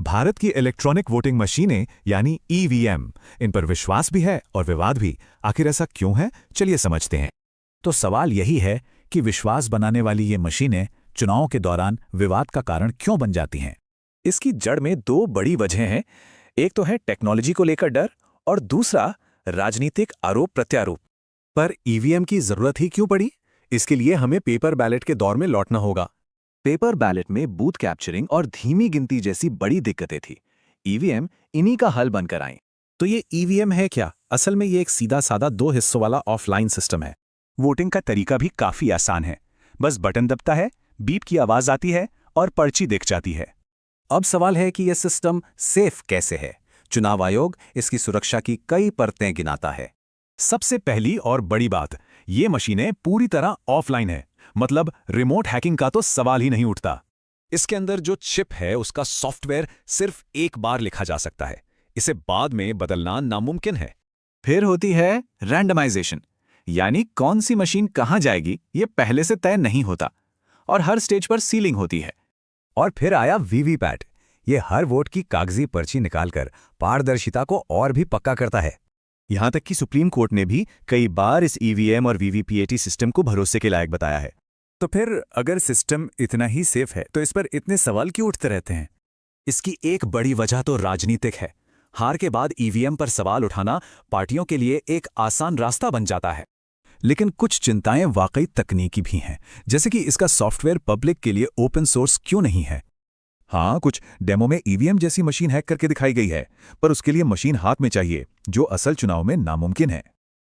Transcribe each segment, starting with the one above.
भारत की electronic voting मशीनें यानी ईवीएम, इन पर विश्वास भी है और विवाद भी। आखिर ऐसा क्यों है, चलिए समझते हैं। तो सवाल यही है कि विश्वास बनाने वाली ये मशीनें चुनाव के दौरान विवाद का कारण क्यों बन जाती हैं। इसकी जड़ में दो बड़ी वजहें हैं। एक तो है टेक्नोलॉजी को लेकर डर और दूसरा राजनीतिक आरोप प्रत्यारोप। पर ईवीएम की जरूरत ही क्यों पड़ी? इसके लिए हमें पेपर बैलेट के दौर में लौटना होगा। पेपर बैलेट में बूथ कैप्चरिंग और धीमी गिनती जैसी बड़ी दिक्कतें थी। ईवीएम इन्हीं का हल बनकर आई। तो ये ईवीएम है क्या? असल में ये एक सीधा साधा 2 हिस्सों वाला ऑफलाइन सिस्टम है। वोटिंग का तरीका भी काफी आसान है। बस बटन दबता है, बीप की आवाज आती है और पर्ची दिख जाती है। अब सवाल है कि यह सिस्टम सेफ कैसे है। चुनाव आयोग इसकी सुरक्षा की कई परतें गिनाता है। सबसे पहली और बड़ी बात, ये मशीनें पूरी तरह ऑफलाइन है, मतलब रिमोट हैकिंग का तो सवाल ही नहीं उठता। इसके अंदर जो चिप है उसका सॉफ्टवेयर सिर्फ एक बार लिखा जा सकता है, इसे बाद में बदलना नामुमकिन है। फिर होती है रैंडमाइजेशन, यानी कौन सी मशीन कहां जाएगी ये पहले से तय नहीं होता और हर स्टेज पर सीलिंग होती है। और फिर आया वीवीपैट। ये हर वोट की कागजी पर्ची निकालकर पारदर्शिता को और भी पक्का करता है। यहां तक कि सुप्रीम कोर्ट ने भी कई बार इस ईवीएम और वीवीपीएटी सिस्टम को भरोसे के लायक बताया है। तो फिर अगर सिस्टम इतना ही सेफ है तो इस पर इतने सवाल क्यों उठते रहते हैं? इसकी एक बड़ी वजह तो राजनीतिक है। हार के बाद ईवीएम पर सवाल उठाना पार्टियों के लिए एक आसान रास्ता बन जाता है। लेकिन कुछ चिंताएं वाकई तकनीकी भी हैं, जैसे कि इसका सॉफ्टवेयर पब्लिक के लिए ओपन सोर्स क्यों नहीं है। हाँ, कुछ डेमो में ईवीएम जैसी मशीन हैक करके दिखाई गई है, पर उसके लिए मशीन हाथ में चाहिए, जो असल चुनाव में नामुमकिन है।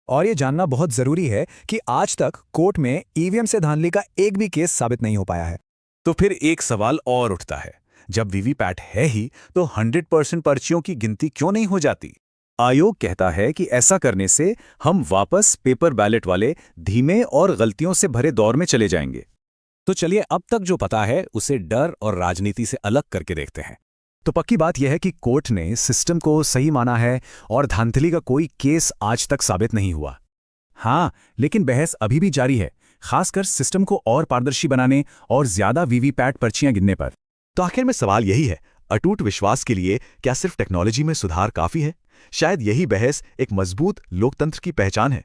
और ये जानना बहुत जरूरी है कि आज तक कोर्ट में ईवीएम से धांधली का एक भी केस साबित नहीं हो पाया है। तो फिर एक सवाल और उठता है, जब वीवीपैट है ही तो 100% पर्चियों की गिनती क्यों नहीं हो जाती? आयोग कहता है कि ऐसा करने से हम वापस पेपर बैलेट वाले धीमे और गलतियों से भरे दौर में चले जाएंगे। तो चलिए अब तक जो पता है उसे डर और राजनीति से अलग करके देखते हैं। तो पक्की बात यह है कि कोर्ट ने सिस्टम को सही माना है और धांधली का कोई केस आज तक साबित नहीं हुआ। हाँ, लेकिन बहस अभी भी जारी है, खासकर सिस्टम को और पारदर्शी बनाने और ज्यादा वीवीपैट पर्चियां गिनने पर। तो आखिर में सवाल यही है, अटूट विश्वास के लिए क्या सिर्फ टेक्नोलॉजी में सुधार काफी है? शायद यही बहस एक मजबूत लोकतंत्र की पहचान है।